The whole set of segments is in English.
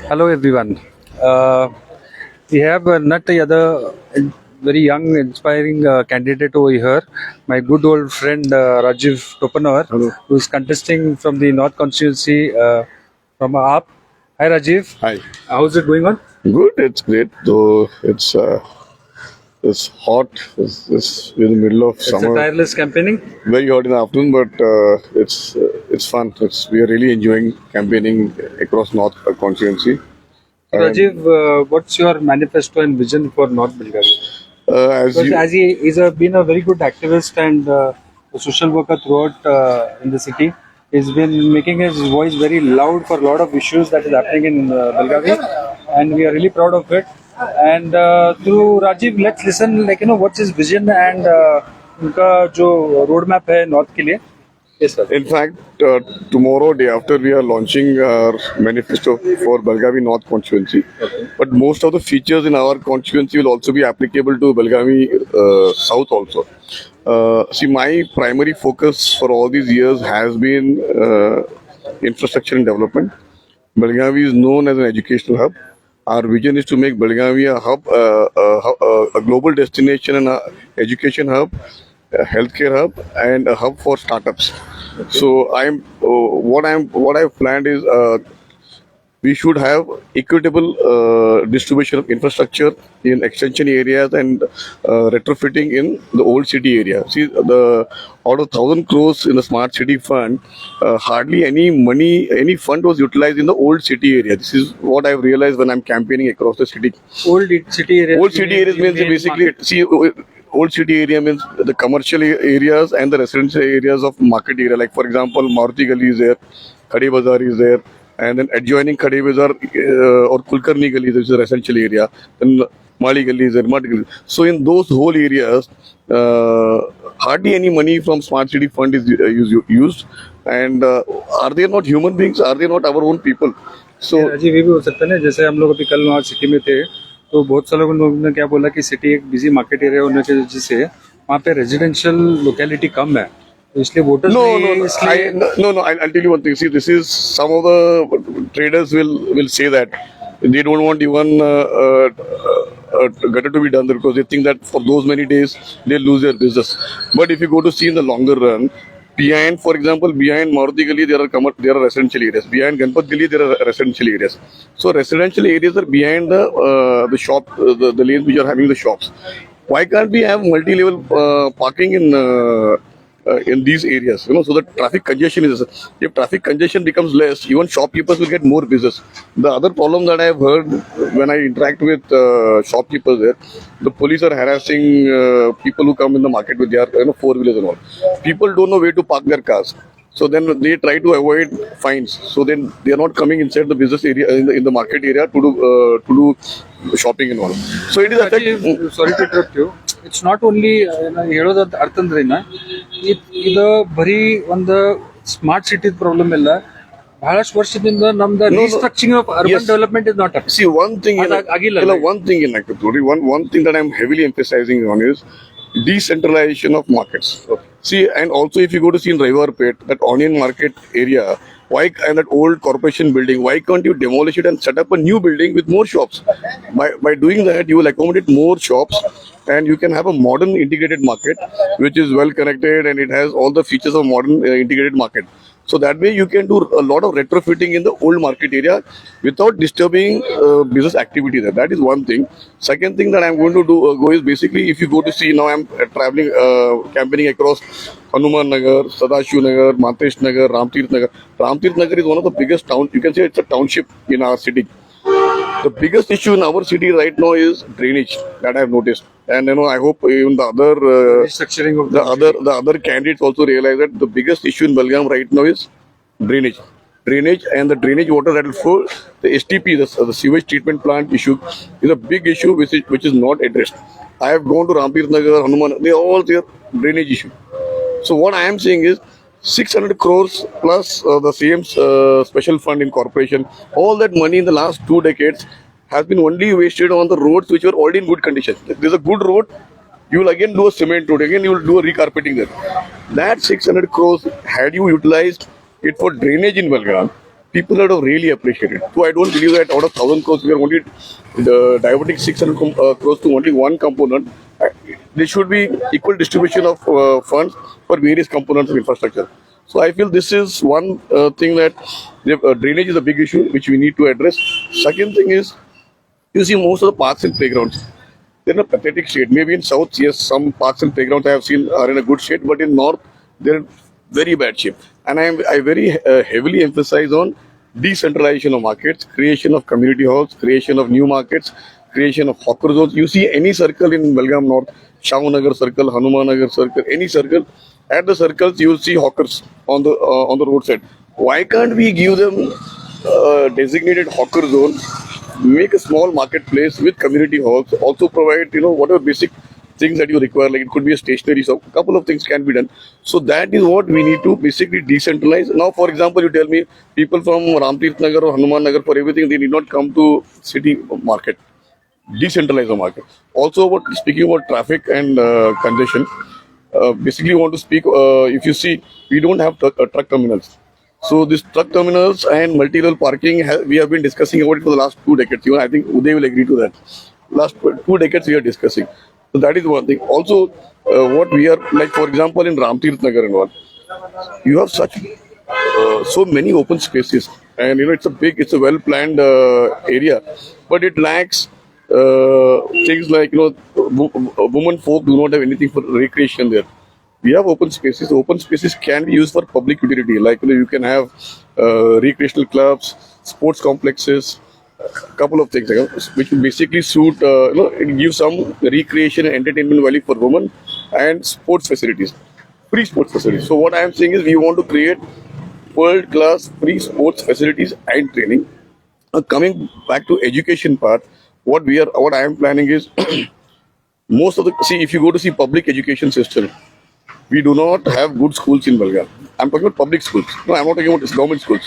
Hello everyone. Uh, we have not the other very young, inspiring candidate over here. My good old friend Rajiv Topannavar, Hello. who is contesting from the North constituency from AAP. Hi Rajiv. Hi. How's it going on? Good. It's great. Though it's hot. It's in the middle of It's a summer. tireless campaigning. Very hot in the afternoon, but it's fun. We are really enjoying campaigning across North constituency. Rajiv, what's your manifesto and vision for North Belagavi? As Because you as he is been a very good activist and a social worker throughout in the city, he's been making his voice very loud for a lot of issues that is happening in Belgavi, and we are really proud of it. And through Rajiv, let's listen, like what's his vision and उनका जो road map है North के लिए. Yes, sir. In fact, tomorrow, day after, we are launching our manifesto for Belgavi North constituency. But most of the features in our constituency will also be applicable to Belgavi South also. See, my primary focus for all these years has been infrastructure and development. Belgavi is known as an educational hub. Our vision is to make Belgavi a hub, a global destination and an education hub, a healthcare hub, and a hub for startups. So what I've planned is we should have equitable distribution of infrastructure in extension areas and retrofitting in the old city area. See, the out of 1,000 crores in the smart city fund, hardly any fund was utilized in the old city area. This is what I've realized when I'm campaigning across the city. Old city areas. Old city areas means basically, see, old city area means the commercial areas and the residential areas of market area. Like for example, Maruti Gali is there, Khadi Bazaar is there, and then adjoining Khadi Bazaar or Kulkarni Gali, which is a residential area. Then Mali Gali is there, Mati Gali. So in those whole areas, hardly any money from Smart City Fund is used. And are they not human beings? Are they not our own people? So Rajiv ये भी हो सकता है ना, जैसे हम लोग अभी कल वहाँ सिटी में थे तो बहुत सारे लोगों ने क्या बोला कि सिटी एक बिजी मार्केट एरिया होने की वजह से वहाँ पे रेजिडेंशियल लोकेलिटी कम है तो इसलिए voters I'll tell you one thing. See, this is some of the traders will say that they don't want even gutter to be done there because they think that for those many days they lose their business. But if you go to see in the longer run, behind, for example, behind Maruti Gali, there are residential areas. Behind Ganpat Gali, there are residential areas. So residential areas are behind the shop, the lanes which are having the shops. Why can't we have multi-level parking in these areas? So the traffic congestion is. If traffic congestion becomes less, even shopkeepers will get more business. The other problem that I have heard when I interact with shopkeepers there, the police are harassing people who come in the market with their four-wheelers and all. People don't know where to park their cars. So then they try to avoid fines. So then they are not coming inside the business area in the market area to do shopping and all. So it is affecting. Sorry to interrupt you. It's not only ಹೇಳೋದ ಅರ್ಥ ಅಂದ್ರೆ ಇದು ಬರೀ ಒಂದು smart city problem ಇಲ್ಲ ಬಹಳಷ್ಟು ವರ್ಷದಿಂದ ನಮ್ದು restructuring of urban development is not See, one thing in Akaturi, one thing that I'm heavily emphasizing on is decentralization of markets. See, and also if you go to see in Raivarpet, that onion market area, and that old corporation building, why can't you demolish it and set up a new building with more shops? By doing that, you will accommodate more shops and you can have a modern integrated market which is well connected and it has all the features of modern integrated market. So that way you can do a lot of retrofitting in the old market area without disturbing business activity there. That is one thing. Second thing that I'm going to go is basically, if you go to see, now I'm traveling, campaigning across Hanuman Nagar, Sadashiv Nagar, Matesh Nagar, Ramtirth Nagar. Ramtirth Nagar is one of the biggest towns. You can say it's a township in our city. The biggest issue in our city right now is drainage that I've noticed, and I hope even the other restructuring of the other candidates also realize that the biggest issue in Belgaum right now is drainage. Drainage and the drainage water that will flow, the STP, the sewage treatment plant issue is a big issue which is not addressed. I have gone to Ramtirth Nagar, Hanuman, they all their drainage issue. So what I am saying is 600 crores plus the same special fund in corporation, all that money in the last 2 decades has been only wasted on the roads which were already in good condition. If there's a good road, you will again do a cement road, again you will do a recarpeting there. That 600 crores, had you utilized it for drainage in Belgaum, people would have really appreciated. So I don't believe that out of 1,000 crores, we are only diverting 600 crores to only one component. There should be equal distribution of funds for various components of infrastructure. So I feel this is one thing that drainage is a big issue which we need to address. Second thing is, you see most of the parks and playgrounds, they're in a pathetic state. Maybe in south, yes, some parks and playgrounds I have seen are in a good shape, but in north, they're in very bad shape. And I very heavily emphasize on decentralization of markets, creation of community halls, creation of new markets, creation of hawker zones. You see any circle in Belgaum North, Shawnagar circle, Hanumanagar circle, any circle, at the circles you will see hawkers on the roadside. Why can't we give them designated hawker zone, make a small marketplace with community halls, also provide, whatever basic things that you require, like it could be a stationery shop, a couple of things can be done. So that is what we need to basically decentralize. Now, for example, you tell me people from Ramtirth Nagar or Hanuman Nagar, for everything, they need not come to city market. Decentralize the market. Also, speaking about traffic and congestion, basically want to speak, if you see, we don't have truck terminals. So this truck terminals and multi-level parking, we have been discussing about it for the last 2 decades. Even I think Uday will agree to that. Last 2 decades we are discussing. So that is one thing. Also, what we are, like for example in Ramtirth Nagar and all, you have so many open spaces, and it's a well-planned area, but it lacks things like, women folk do not have anything for recreation there. We have open spaces. Open spaces can be used for public utility. Like, you can have recreational clubs, sports complexes, a couple of things, which will basically suit, it gives some recreation and entertainment value for women, and sports facilities, free sports facilities. So what I am saying is we want to create world-class free sports facilities and training. Coming back to education part, what I am planning is if you go to see public education system, we do not have good schools in Belgaum. I'm talking about public schools. No, I'm not talking about government schools.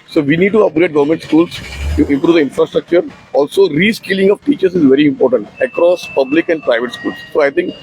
So we need to upgrade government schools to improve the infrastructure. Also, reskilling of teachers is very important across public and private schools. So I think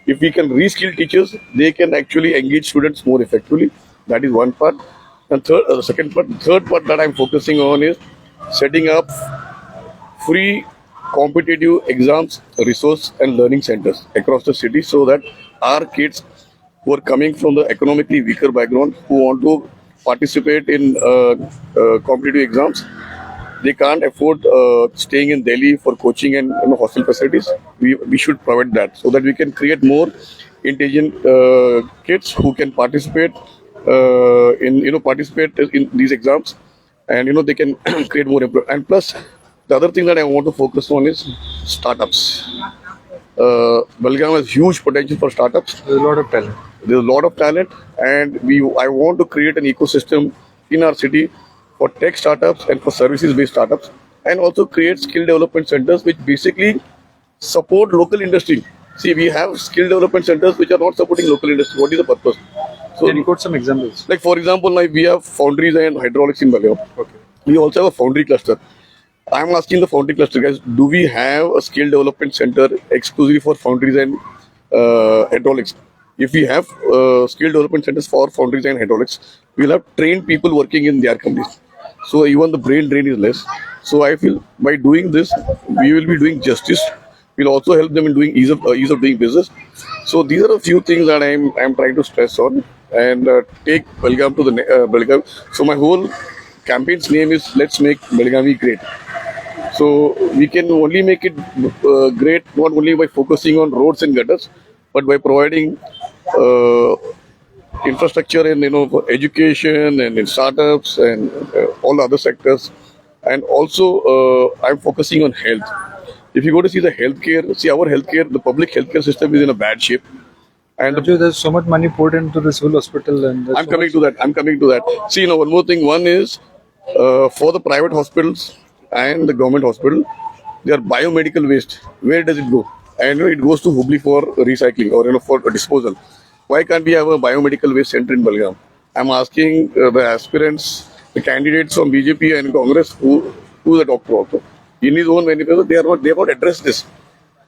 if we can reskill teachers, they can actually engage students more effectively. That is one part. And third part that I'm focusing on is setting up free competitive exams, resource and learning centers across the city, so that our kids who are coming from the economically weaker background, who want to participate in competitive exams, they can't afford staying in Delhi for coaching and hostel facilities. We should provide that, so that we can create more intelligent kids who can participate in these exams, and they can create more employment. And plus, the other thing that I want to focus on is startups. Belgaum has huge potential for startups. There's a lot of talent. There's a lot of talent, and I want to create an ecosystem in our city for tech startups and for services-based startups, and also create skill development centers which basically support local industry. See, we have skill development centers which are not supporting local industry. What is the purpose? So, can you quote some examples? Like, for example, we have foundries and hydraulics in Belgaum. Okay. We also have a foundry cluster. I'm asking the foundry cluster guys, do we have a skill development center exclusively for foundries and hydraulics? If we have skill development centers for foundries and hydraulics, we'll have trained people working in their companies. So even the brain drain is less. So I feel by doing this, we will be doing justice. We'll also help them in doing ease of doing business. So these are a few things that I'm trying to stress on and take Belgaum to the Belgaum. So my whole campaign's name is Let's Make Belgavi Great. So we can only make it great not only by focusing on roads and gutters, but by providing infrastructure and education and in startups and all other sectors. And also I'm focusing on health. If you go to see the healthcare, our healthcare, the public healthcare system is in a bad shape. And there's so much money poured into the civil hospital, and I'm coming to that. See, one more thing. One is for the private hospitals and the government hospital, their biomedical waste, where does it go? And it goes to Hubli for recycling or for disposal. Why can't we have a biomedical waste center in Belgaum? I'm asking the aspirants, the candidates from BJP and Congress, who the doctor also, in his own manifesto, they have not addressed this.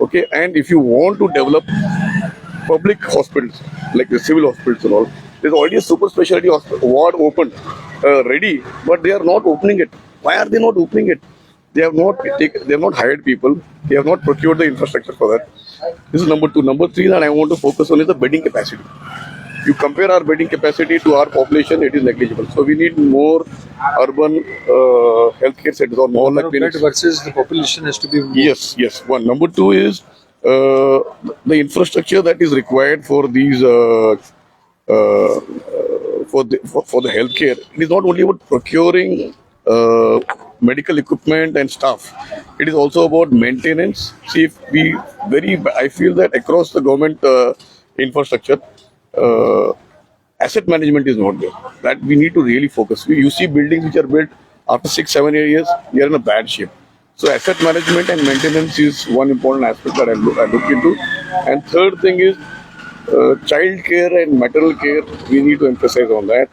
Okay, and if you want to develop public hospitals like the civil hospitals and all, There's already a super specialty ward opened, ready, but they are not opening it. Why are they not opening it? They have not hired people. They have not procured the infrastructure for that. This is number two. Number three that I want to focus on is the bedding capacity. You compare our bedding capacity to our population, it is negligible. So we need more urban healthcare centers or more like Bed clinics. versus the population has to be more. Yes. One. Number two is the infrastructure that is required for these for the healthcare. It is not only about procuring medical equipment and staff. It is also about maintenance. See, if I feel that across the government infrastructure, asset management is not there. That we need to really focus. You see buildings which are built after 6, 7 years, they are in a bad shape. So asset management and maintenance is one important aspect that I look into. And third thing is child care and maternal care. We need to emphasize on that.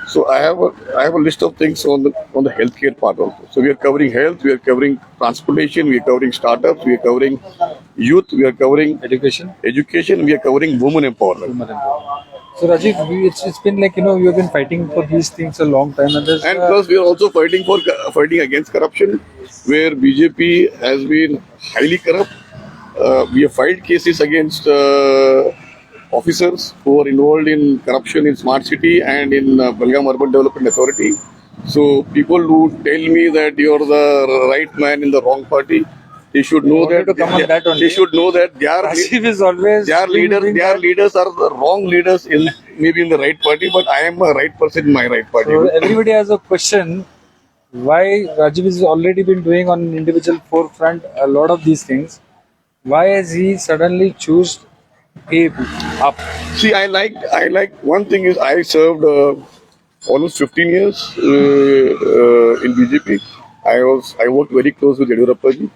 So I have a list of things on the healthcare part also. So we are covering health, we are covering transportation, we are covering startups, we are covering youth, we are covering Education. we are covering women empowerment. So Rajiv, it's been like, you have been fighting for these things a long time, and there's And plus, we are also fighting against corruption, where BJP has been highly corrupt. We have filed cases against officers who are involved in corruption in Smart City and in Belgaum Urban Development Authority. So people who tell me that you're the right man in the wrong party, they should know wanted to come on that only. they should know that Rajiv is always their leaders are the wrong leaders in maybe in the right party, but I am a right person in my right party. So everybody has a question why Rajiv has already been doing on individual forefront a lot of these things. Why has he suddenly choose up? See, I like one thing is I served almost 15 years in BJP. I worked very close with Yediyurappa ji,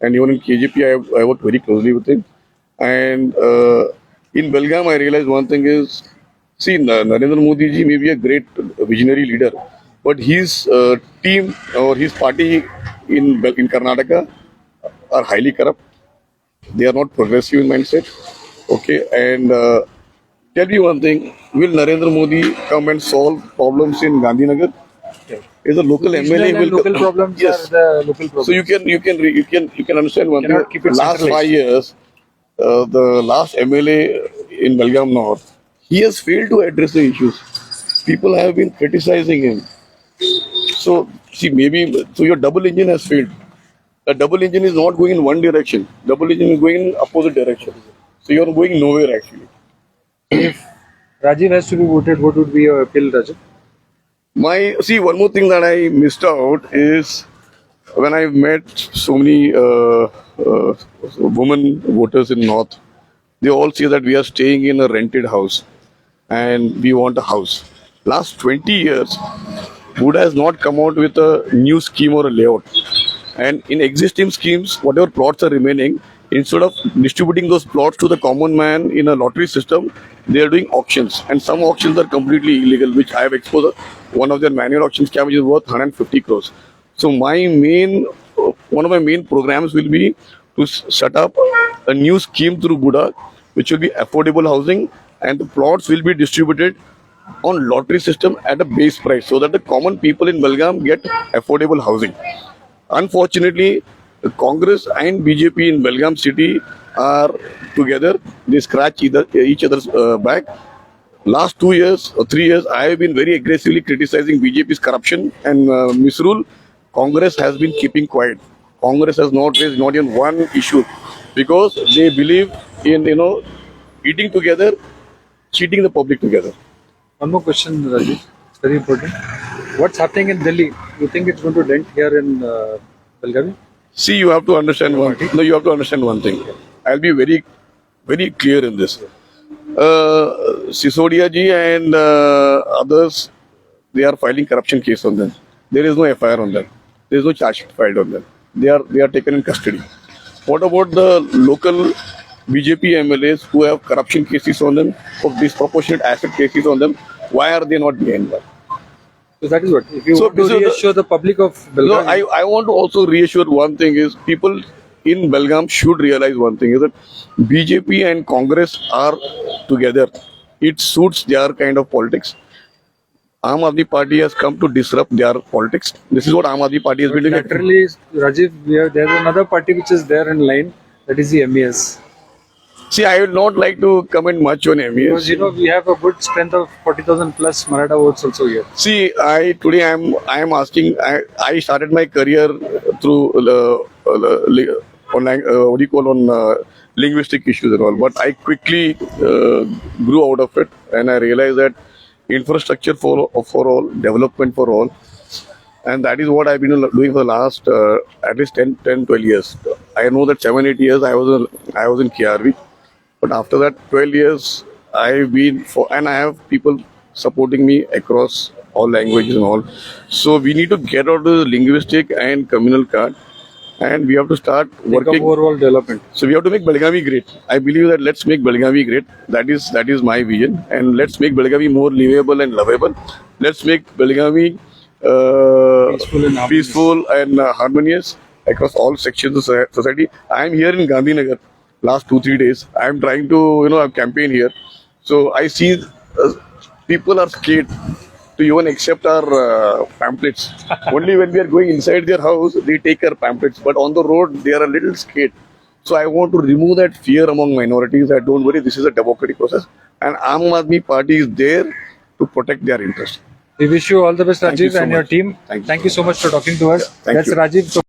and even in KJP I worked very closely with him. And in Belgaum I realized one thing is, see, Narendra Modi ji may be a great visionary leader, but his team or his party in Karnataka are highly corrupt. They are not progressive in mindset. Okay, and tell me one thing: will Narendra Modi come and solve problems in Gandhinagar? Is a local MLA will local problems yes. are the local problems. So you can understand one Cannot thing. keep it Last centralized. 5 years, the last MLA in Belgaum North, he has failed to address the issues. People have been criticizing him. So see, your double engine has failed. A double engine is not going in one direction. Double engine is going in opposite direction. So you are going nowhere actually. If Rajiv has to be voted, what would be your appeal, Rajiv? One more thing that I missed out is when I met so many women voters in North, they all say that we are staying in a rented house and we want a house. Last 20 years, Buddha has not come out with a new scheme or a layout. And in existing schemes, whatever plots are remaining, instead of distributing those plots to the common man in a lottery system, they are doing auctions. And some auctions are completely illegal, which I have exposed. One of their manual auction scams is worth 150 crores. So one of my main programs will be to set up a new scheme through Buddha, which will be affordable housing, and the plots will be distributed on lottery system at a base price, so that the common people in Belgaum get affordable housing. Unfortunately, Congress and BJP in Belgaum city are together. They scratch each other's back. Last 2 years or 3 years, I have been very aggressively criticizing BJP's corruption and misrule. Congress has been keeping quiet. Congress has not raised not even one issue because they believe in eating together, cheating the public together. One more question, Rajiv. It's very important. What's happening in Delhi? You think it's going to dent here in Belgavi? See, you have to understand one thing. No, you have to understand one thing. I'll be very, very clear in this. Sisodia ji and others, they are filing corruption case on them. There is no FIR on them. There is no charge sheet filed on them. They are taken in custody. What about the local BJP MLAs who have corruption cases on them, of disproportionate asset cases on them? Why are they not behind that? So that is what. If you want to reassure the public of Belgaum. No, I want to also reassure one thing is people in Belgaum should realize one thing is that BJP and Congress are together it suits their kind of politics. Aam Aadmi Party has come to disrupt their politics. This is what Aam Aadmi Party has been doing. Laterally, Rajiv, there's another party which is there in line. That is the MES. See, I would not like to comment much on MES. Because we have a good strength of 40,000 plus Maratha votes also here. See, I am asking. I started my career through linguistic issues and all, but I quickly grew out of it, and I realized that infrastructure for all, development for all, and that is what I've been doing for the last at least 10, 12 years. I know that 7, 8 years I was in KRV. But after that, 12 years, I've been and I have people supporting me across all languages and all. So we need to get out of the linguistic and communal card, and we have to start working overall development. So we have to make Belagavi great. I believe that let's make Belagavi great. That is my vision, and let's make Belagavi more livable and lovable. Let's make Belagavi peaceful and harmonious across all sections of society. I am here in Gandhinagar. Last 2-3 days, I am trying to campaign here. So I see people are scared to even accept our pamphlets. Only when we are going inside their house, they take our pamphlets. But on the road, they are a little scared. So I want to remove that fear among minorities. That don't worry, this is a democratic process, and Aam Aadmi Party is there to protect their interests. We wish you all the best, Thank you Rajiv, so and your much. team. Thank you. Thank you so much for talking to us. Thank That's you. Rajiv.